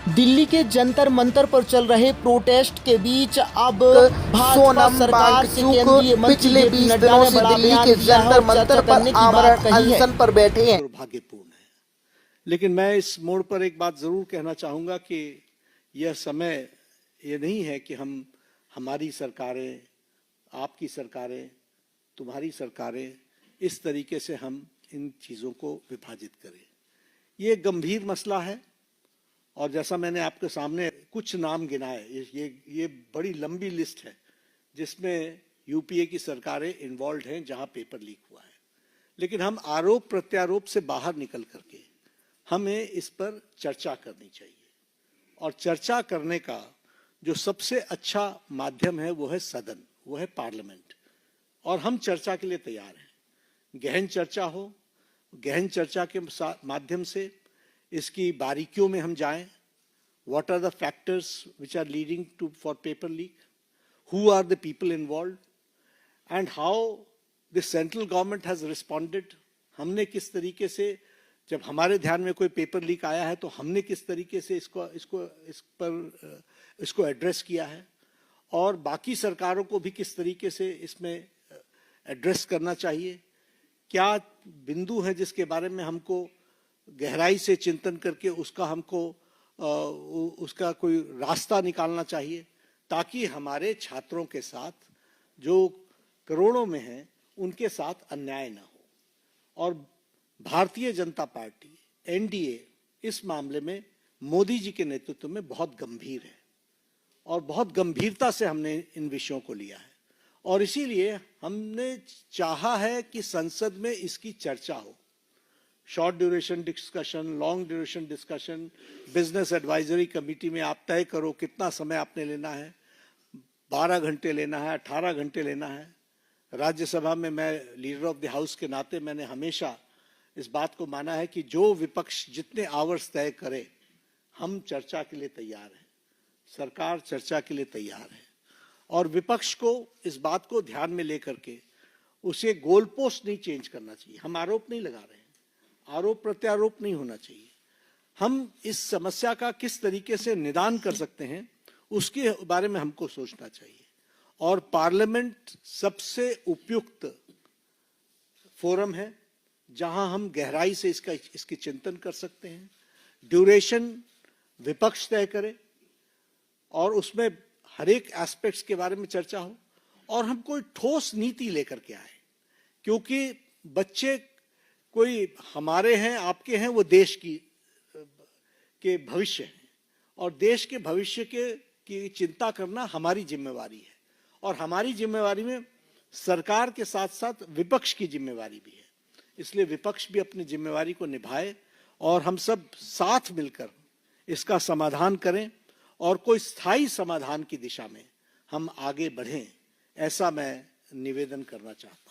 दिल्ली के जंतर मंतर पर चल रहे प्रोटेस्ट के बीच अब सोनम सरकार से केंद्रीय मंत्री पिछले 20 नड्डा दिनों ने से बड़ा दिल्ली बयान के दिया है जंतर और मंतर चर्चा पर करने की बात आमरण कही है। अनशन पर बैठे हैं। दुर्भाग्यपूर्ण है, लेकिन मैं इस मोड़ पर एक बात जरूर कहना चाहूंगा कि यह समय ये नहीं है कि हम हमारी सरकारें, आपकी सरकारें, तुम्हारी सरकारें, इस तरीके से हम इन चीज़ों को विभाजित करें। ये गंभीर मसला है और जैसा मैंने आपके सामने कुछ नाम गिनाए, ये बड़ी लंबी लिस्ट है जिसमें यूपीए की सरकारें इन्वॉल्व हैं जहां पेपर लीक हुआ है। लेकिन हम आरोप प्रत्यारोप से बाहर निकल करके हमें इस पर चर्चा करनी चाहिए और चर्चा करने का जो सबसे अच्छा माध्यम है वो है सदन, वो है पार्लियामेंट। और हम चर्चा के लिए तैयार हैं। गहन चर्चा हो, गहन चर्चा के माध्यम से इसकी बारीकियों में हम जाएं। What are the factors which are leading to for paper leak, who are the people involve and how the central government has responded. हमने किस तरीके से, जब हमारे ध्यान में कोई पेपर लीक आया है तो हमने किस तरीके से इसको एड्रेस किया है और बाकी सरकारों को भी किस तरीके से इसमें एड्रेस करना चाहिए। क्या बिंदु है जिसके बारे में हमको गहराई से चिंतन करके उसका कोई रास्ता निकालना चाहिए ताकि हमारे छात्रों के साथ जो करोड़ों में हैं उनके साथ अन्याय न हो। और भारतीय जनता पार्टी एनडीए इस मामले में मोदी जी के नेतृत्व में बहुत गंभीर है और बहुत गंभीरता से हमने इन विषयों को लिया है और इसीलिए हमने चाहा है कि संसद में इसकी चर्चा हो। Short duration discussion, long duration discussion, business advisory committee में आप तय करो कितना समय आपने लेना है, 12 घंटे लेना है, 18 घंटे लेना है। राज्यसभा में मैं लीडर ऑफ द हाउस के नाते मैंने हमेशा इस बात को माना है कि जो विपक्ष जितने आवर्स तय करे हम चर्चा के लिए तैयार हैं, सरकार चर्चा के लिए तैयार है और विपक्ष को इस बात को ध्यान में लेकर के उसे गोल पोस्ट नहीं चेंज करना चाहिए। हम आरोप नहीं लगा रहे हैं, आरोप प्रत्यारोप नहीं होना चाहिए। हम इस समस्या का किस तरीके से निदान कर सकते हैं उसके बारे में हमको सोचना चाहिए और पार्लियामेंट सबसे उपयुक्त फोरम है जहां हम गहराई से इसकी चिंतन कर सकते हैं। ड्यूरेशन विपक्ष तय करे और उसमें हर एक एस्पेक्ट्स के बारे में चर्चा हो और हम कोई ठोस नीति लेकर के आए, क्योंकि बच्चे कोई हमारे हैं, आपके हैं, वो देश के भविष्य हैं और देश के भविष्य की चिंता करना हमारी जिम्मेवारी है और हमारी जिम्मेवारी में सरकार के साथ साथ विपक्ष की जिम्मेवारी भी है। इसलिए विपक्ष भी अपनी जिम्मेवारी को निभाए और हम सब साथ मिलकर इसका समाधान करें और कोई स्थायी समाधान की दिशा में हम आगे बढ़ें, ऐसा मैं निवेदन करना चाहता हूं।